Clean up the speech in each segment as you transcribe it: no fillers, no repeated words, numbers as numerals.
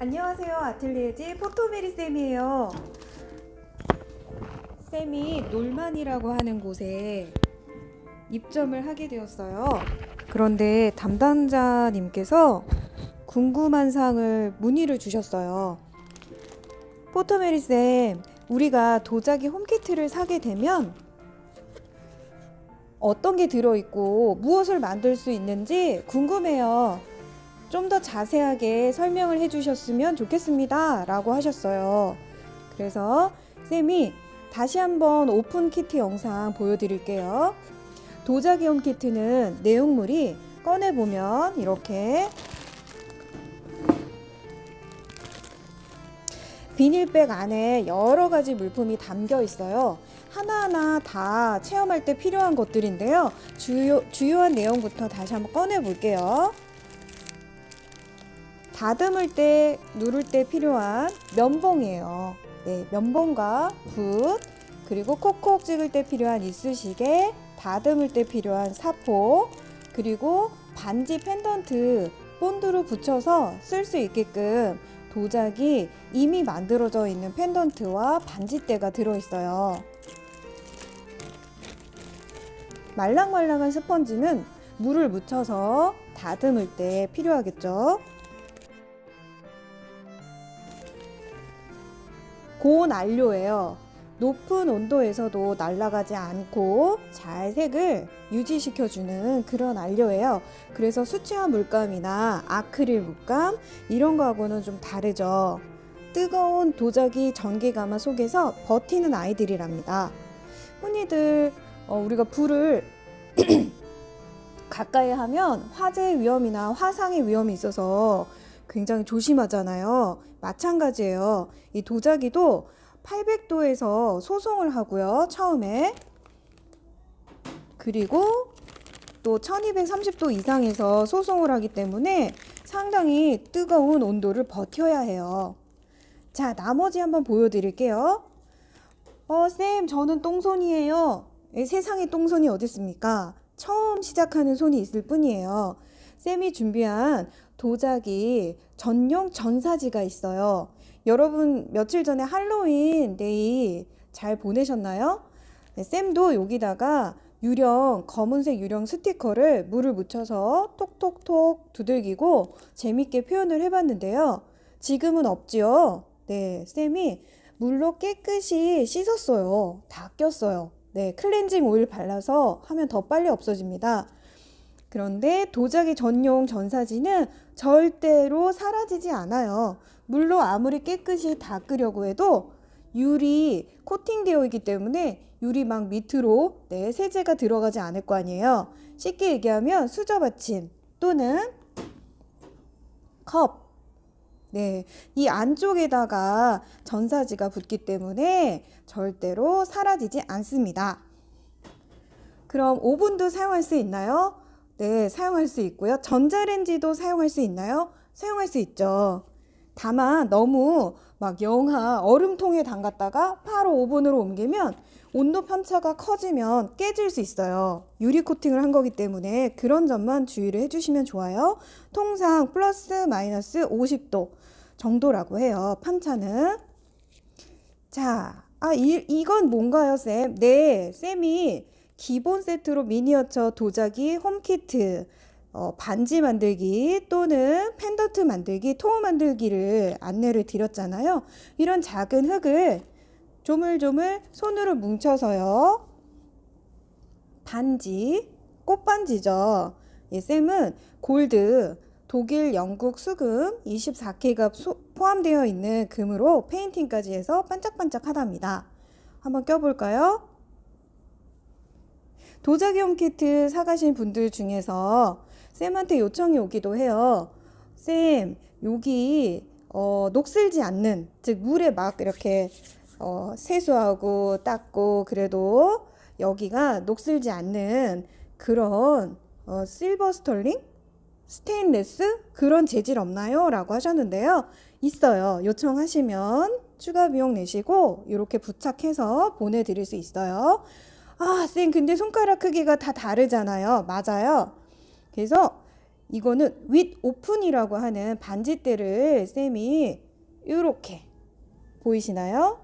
안녕하세요. 아틀리에지 포토메리 쌤이에요. 쌤이 놀만이라고 하는 곳에 입점을 하게 되었어요. 그런데 담당자님께서 궁금한 사항을 문의를 주셨어요. 포토메리 쌤, 우리가 도자기 홈키트를 사게 되면 어떤 게 들어있고 무엇을 만들 수 있는지 궁금해요. 좀 더 자세하게 설명을 해주셨으면 좋겠습니다. 라고 하셨어요. 그래서 쌤이 다시 한번 오픈 키트 영상 보여드릴게요. 도자기 홈 키트는 내용물이 꺼내보면 이렇게 비닐백 안에 여러 가지 물품이 담겨 있어요. 하나하나 다 체험할 때 필요한 것들인데요. 주요한 내용부터 다시 한번 꺼내 볼게요. 다듬을 때, 누를 때 필요한 면봉이에요. 네, 면봉과 붓, 그리고 콕콕 찍을 때 필요한 이쑤시개, 다듬을 때 필요한 사포, 그리고 반지 펜던트 본드로 붙여서 쓸 수 있게끔 도자기 이미 만들어져 있는 펜던트와 반지대가 들어있어요. 말랑말랑한 스펀지는 물을 묻혀서 다듬을 때 필요하겠죠. 고온 안료예요. 높은 온도에서도 날아가지 않고 잘 색을 유지시켜주는 그런 안료예요. 그래서 수채화 물감이나 아크릴 물감 이런 거하고는 좀 다르죠. 뜨거운 도자기 전기 가마 속에서 버티는 아이들이랍니다. 흔히들 우리가 불을 가까이 하면 화재 위험이나 화상의 위험이 있어서 굉장히 조심하잖아요. 마찬가지예요. 이 도자기도 800도에서 소송을 하고요. 처음에. 그리고 또 1230도 이상에서 소송을 하기 때문에 상당히 뜨거운 온도를 버텨야 해요. 자, 나머지 한번 보여드릴게요. 쌤, 저는 똥손이에요. 세상에 똥손이 어디 있습니까? 처음 시작하는 손이 있을 뿐이에요. 쌤이 준비한 도자기 전용 전사지가 있어요. 여러분 며칠 전에 할로윈 데이 잘 보내셨나요? 네, 쌤도 여기다가 검은색 유령 스티커를 물을 묻혀서 톡톡톡 두들기고 재밌게 표현을 해봤는데요. 지금은 없지요. 네, 쌤이 물로 깨끗이 씻었어요. 다 꼈어요. 네, 클렌징 오일 발라서 하면 더 빨리 없어집니다. 그런데 도자기 전용 전사지는 절대로 사라지지 않아요. 물로 아무리 깨끗이 닦으려고 해도 유리 코팅되어 있기 때문에 유리막 밑으로 세제가 들어가지 않을 거 아니에요. 쉽게 얘기하면 수저 받침 또는 컵, 이 안쪽에다가 전사지가 붙기 때문에 절대로 사라지지 않습니다. 그럼 오븐도 사용할 수 있나요? 네, 사용할 수 있고요. 전자레인지도 사용할 수 있나요? 사용할 수 있죠. 다만 너무 막 영하 얼음통에 담갔다가 바로 오븐으로 옮기면 온도 편차가 커지면 깨질 수 있어요. 유리 코팅을 한 거기 때문에 그런 점만 주의를 해주시면 좋아요. 통상 플러스 마이너스 50도 정도라고 해요. 편차는. 자, 이건 뭔가요, 쌤? 네, 쌤이 기본 세트로 미니어처 도자기 홈키트, 반지 만들기 또는 펜던트 만들기, 토 만들기를 안내를 드렸잖아요. 이런 작은 흙을 조물조물 손으로 뭉쳐서요. 반지, 꽃반지죠. 예, 쌤은 골드, 독일, 영국 수금 24K가 포함되어 있는 금으로 페인팅까지 해서 반짝반짝하답니다. 한번 껴볼까요? 도자기 홈키트 사가신 분들 중에서 쌤한테 요청이 오기도 해요. 쌤, 여기 녹슬지 않는, 즉 물에 막 이렇게 세수하고 닦고 그래도 여기가 녹슬지 않는 그런 실버 스톨링? 스테인레스? 그런 재질 없나요? 라고 하셨는데요. 있어요. 요청하시면 추가 비용 내시고 이렇게 부착해서 보내드릴 수 있어요. 쌤, 근데 손가락 크기가 다 다르잖아요. 맞아요. 그래서 이거는 윗 오픈이라고 하는 반지대를 쌤이 이렇게 보이시나요?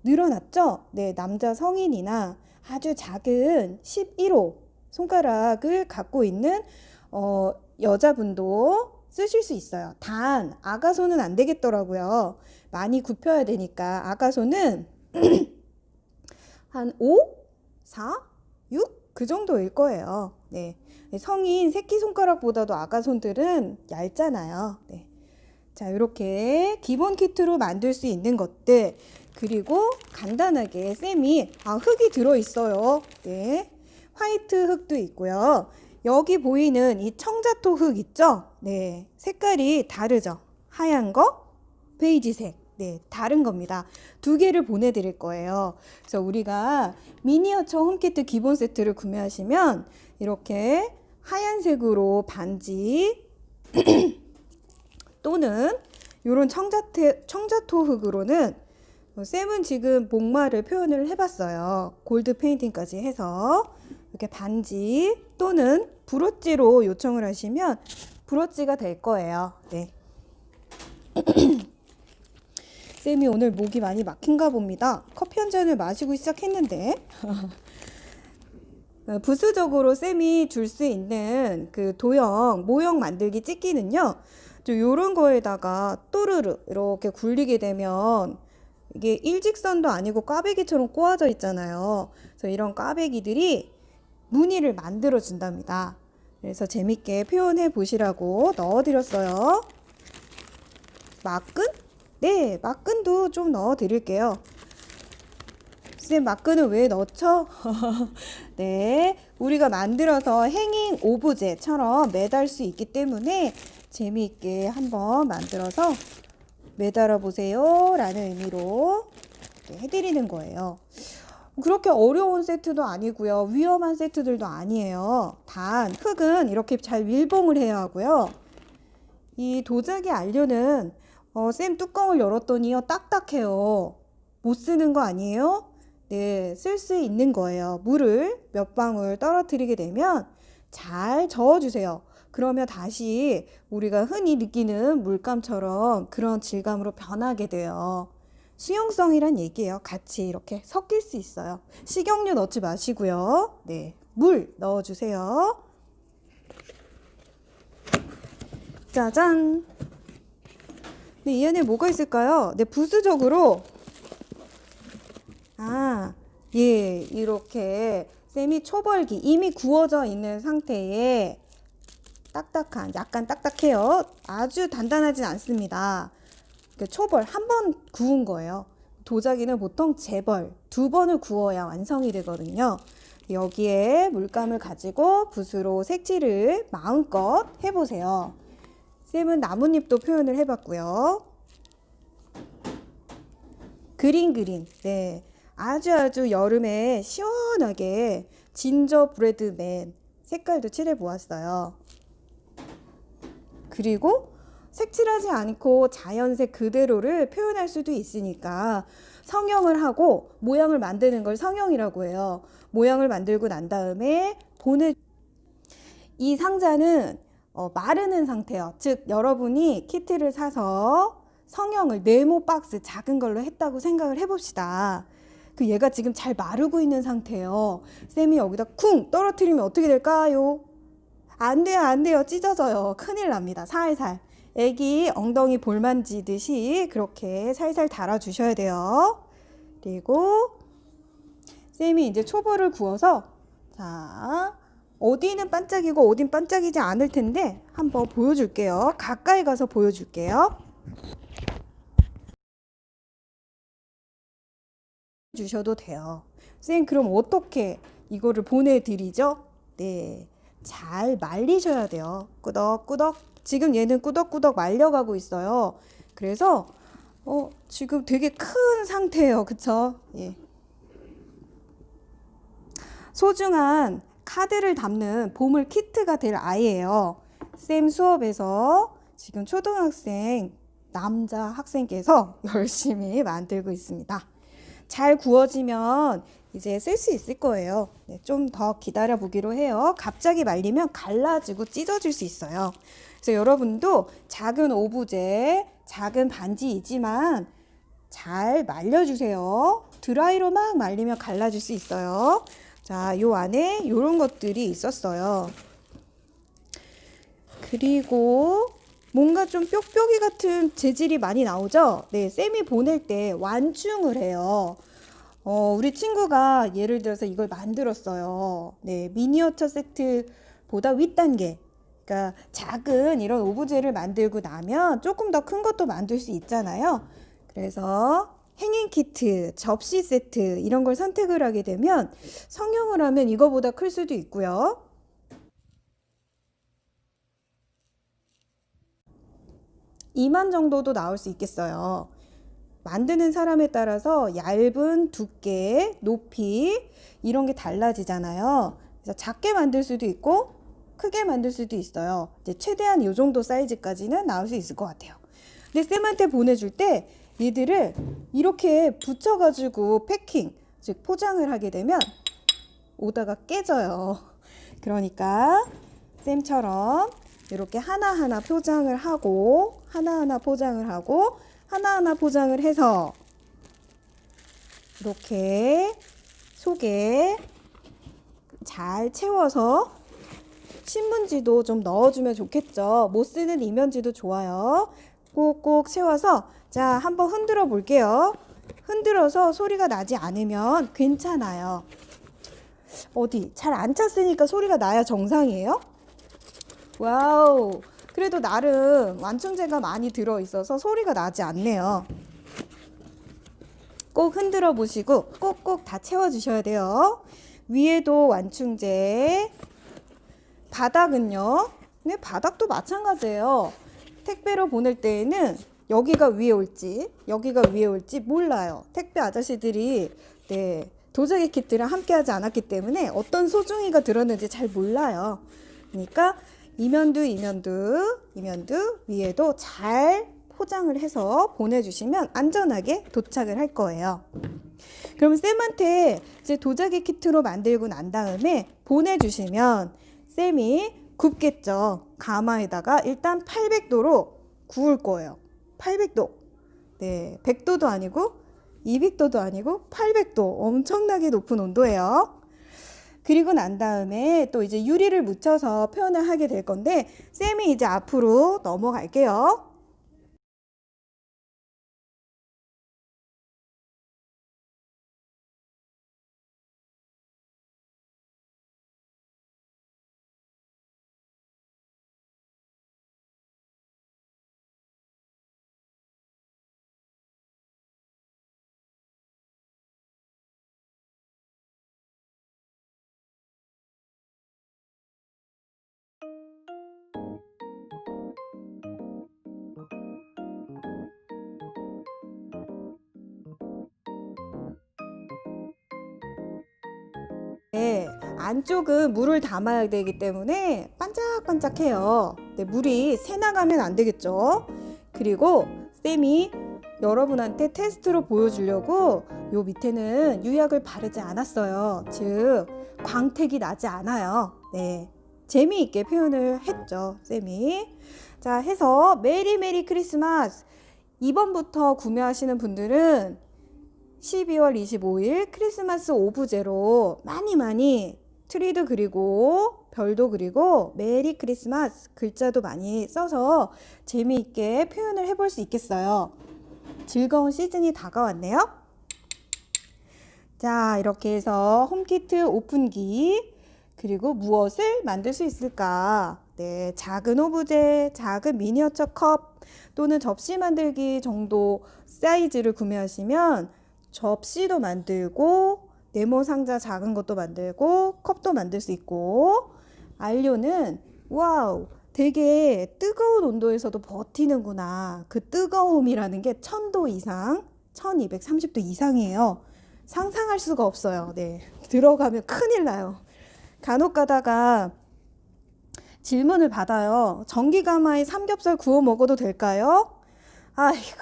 늘어났죠? 네, 남자 성인이나 아주 작은 11호 손가락을 갖고 있는 여자분도 쓰실 수 있어요. 단 아가손은 안 되겠더라고요. 많이 굽혀야 되니까 아가손은 한 5, 4, 6 그 정도일 거예요. 네. 성인 새끼손가락보다도 아가손들은 얇잖아요. 네. 자, 이렇게 기본 키트로 만들 수 있는 것들, 그리고 간단하게 쌤이 흙이 들어있어요. 네. 화이트 흙도 있고요. 여기 보이는 이 청자토 흙 있죠? 네. 색깔이 다르죠? 하얀 거, 베이지색. 네, 다른 겁니다. 두 개를 보내드릴 거예요. 그래서 우리가 미니어처 홈키트 기본 세트를 구매하시면 이렇게 하얀색으로 반지 또는 이런 청자토 흙으로는 쌤은 지금 목마를 표현을 해봤어요. 골드 페인팅까지 해서 이렇게 반지 또는 브로치로 요청을 하시면 브로치가 될 거예요. 네. 쌤이 오늘 목이 많이 막힌가 봅니다. 커피 한 잔을 마시고 시작했는데 부수적으로 쌤이 줄 수 있는 그 도형, 모형 만들기 찍기는요, 요런 거에다가 또르르 이렇게 굴리게 되면 이게 일직선도 아니고 꽈배기처럼 꼬아져 있잖아요. 그래서 이런 꽈배기들이 무늬를 만들어 준답니다. 그래서 재밌게 표현해 보시라고 넣어드렸어요. 막근? 네, 막근도 좀 넣어 드릴게요. 쌤, 막근은 왜 넣죠? 네, 우리가 만들어서 행잉 오브제처럼 매달 수 있기 때문에 재미있게 한번 만들어서 매달아 보세요 라는 의미로 해드리는 거예요. 그렇게 어려운 세트도 아니고요, 위험한 세트들도 아니에요. 단 흙은 이렇게 잘 밀봉을 해야 하고요. 이 도자기 안료는 쌤 뚜껑을 열었더니요, 딱딱해요. 못 쓰는 거 아니에요? 네, 쓸 수 있는 거예요. 물을 몇 방울 떨어뜨리게 되면 잘 저어주세요. 그러면 다시 우리가 흔히 느끼는 물감처럼 그런 질감으로 변하게 돼요. 수용성이란 얘기예요. 같이 이렇게 섞일 수 있어요. 식용유 넣지 마시고요. 네, 물 넣어주세요. 짜잔! 네, 이 안에 뭐가 있을까요? 네, 부수적으로 예, 이렇게 쌤이 초벌기 이미 구워져 있는 상태에 딱딱한, 약간 딱딱해요. 아주 단단하진 않습니다. 초벌 한 번 구운 거예요. 도자기는 보통 재벌 2번을 구워야 완성이 되거든요. 여기에 물감을 가지고 붓으로 색칠을 마음껏 해보세요. 쌤은 나뭇잎도 표현을 해봤고요. 그린, 네, 아주 여름에 시원하게 진저브레드맨 색깔도 칠해 보았어요. 그리고 색칠하지 않고 자연색 그대로를 표현할 수도 있으니까 성형을 하고 모양을 만드는 걸 성형이라고 해요. 모양을 만들고 난 다음에 이 상자는 마르는 상태예요. 즉 여러분이 키트를 사서 성형을 네모 박스 작은 걸로 했다고 생각을 해봅시다. 얘가 지금 잘 마르고 있는 상태예요. 쌤이 여기다 쿵 떨어뜨리면 어떻게 될까요? 안 돼요. 찢어져요. 큰일 납니다. 살살. 애기 엉덩이 볼 만지듯이 그렇게 살살 달아주셔야 돼요. 그리고 쌤이 이제 초벌을 구워서, 자, 어디는 반짝이고 어딘 반짝이지 않을 텐데 한번 보여줄게요. 가까이 가서 보여줄게요. 주셔도 돼요. 쌤, 그럼 어떻게 이거를 보내드리죠? 네, 잘 말리셔야 돼요. 꾸덕꾸덕. 지금 얘는 꾸덕꾸덕 말려가고 있어요. 그래서 지금 되게 큰 상태예요. 그쵸? 예. 소중한 카드를 담는 보물 키트가 될 아이예요. 쌤 수업에서 지금 초등학생 남자 학생께서 열심히 만들고 있습니다. 잘 구워지면 이제 쓸 수 있을 거예요. 네, 좀 더 기다려 보기로 해요. 갑자기 말리면 갈라지고 찢어질 수 있어요. 그래서 여러분도 작은 오브제, 작은 반지이지만 잘 말려주세요. 드라이로 막 말리면 갈라질 수 있어요. 자, 요 안에 이런 것들이 있었어요. 그리고 뭔가 좀 뾱뾱이 같은 재질이 많이 나오죠? 네, 쌤이 보낼 때 완충을 해요. 우리 친구가 예를 들어서 이걸 만들었어요. 네, 미니어처 세트보다 윗단계. 그러니까 작은 이런 오브제를 만들고 나면 조금 더 큰 것도 만들 수 있잖아요. 그래서 행잉 키트, 접시 세트 이런 걸 선택을 하게 되면 성형을 하면 이거보다 클 수도 있고요. 2만 정도도 나올 수 있겠어요. 만드는 사람에 따라서 얇은 두께, 높이 이런 게 달라지잖아요. 그래서 작게 만들 수도 있고 크게 만들 수도 있어요. 이제 최대한 이 정도 사이즈까지는 나올 수 있을 것 같아요. 근데 쌤한테 보내줄 때 얘들을 이렇게 붙여가지고 패킹, 즉 포장을 하게 되면 오다가 깨져요. 그러니까 쌤처럼 이렇게 하나하나 포장을 하고 하나하나 포장을 하고 하나하나 포장을 해서 이렇게 속에 잘 채워서 신문지도 좀 넣어주면 좋겠죠. 못 쓰는 이면지도 좋아요. 꼭꼭 채워서 자, 한번 흔들어 볼게요. 흔들어서 소리가 나지 않으면 괜찮아요. 어디 잘 안 찼으니까 소리가 나야 정상이에요? 와우, 그래도 나름 완충제가 많이 들어있어서 소리가 나지 않네요. 꼭 흔들어 보시고 꼭꼭 다 채워주셔야 돼요. 위에도 완충제, 바닥은요. 네, 바닥도 마찬가지예요. 택배로 보낼 때에는 여기가 위에 올지 여기가 위에 올지 몰라요. 택배 아저씨들이 도자기 키트랑 함께 하지 않았기 때문에 어떤 소중이가 들었는지 잘 몰라요. 그러니까 이면도 위에도 잘 포장을 해서 보내주시면 안전하게 도착을 할 거예요. 그럼 쌤한테 이제 도자기 키트로 만들고 난 다음에 보내주시면 쌤이 굽겠죠. 가마에다가 일단 800도로 구울 거예요. 800도. 네, 100도도 아니고 200도도 아니고 800도. 엄청나게 높은 온도예요. 그리고 난 다음에 또 이제 유리를 묻혀서 표현을 하게 될 건데 쌤이 이제 앞으로 넘어갈게요. 네, 안쪽은 물을 담아야 되기 때문에 반짝반짝해요. 네, 물이 새나가면 안 되겠죠. 그리고 쌤이 여러분한테 테스트로 보여주려고 요 밑에는 유약을 바르지 않았어요. 즉 광택이 나지 않아요. 네, 재미있게 표현을 했죠, 쌤이. 자, 해서 메리 메리 크리스마스. 이번부터 구매하시는 분들은 12월 25일 크리스마스 오브제로 많이 트리도 그리고 별도 그리고 메리 크리스마스 글자도 많이 써서 재미있게 표현을 해볼 수 있겠어요. 즐거운 시즌이 다가왔네요. 자, 이렇게 해서 홈키트 오픈기 그리고 무엇을 만들 수 있을까? 네, 작은 오브제, 작은 미니어처 컵 또는 접시 만들기 정도 사이즈를 구매하시면 접시도 만들고 네모 상자 작은 것도 만들고 컵도 만들 수 있고 안료는 와우 되게 뜨거운 온도에서도 버티는구나. 그 뜨거움이라는 게 1000도 이상 1230도 이상이에요. 상상할 수가 없어요. 네, 들어가면 큰일 나요. 간혹 가다가 질문을 받아요. 전기가마에 삼겹살 구워 먹어도 될까요? 아이고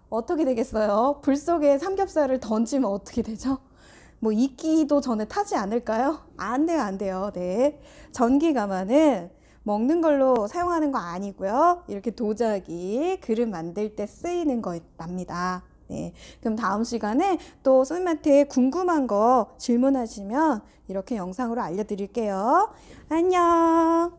어떻게 되겠어요? 불 속에 삼겹살을 던지면 어떻게 되죠? 뭐 익기도 전에 타지 않을까요? 안 돼요, 안 돼요. 네. 전기 가마는 먹는 걸로 사용하는 거 아니고요. 이렇게 도자기, 그릇 만들 때 쓰이는 거랍니다. 네. 그럼 다음 시간에 또 선생님한테 궁금한 거 질문하시면 이렇게 영상으로 알려드릴게요. 안녕.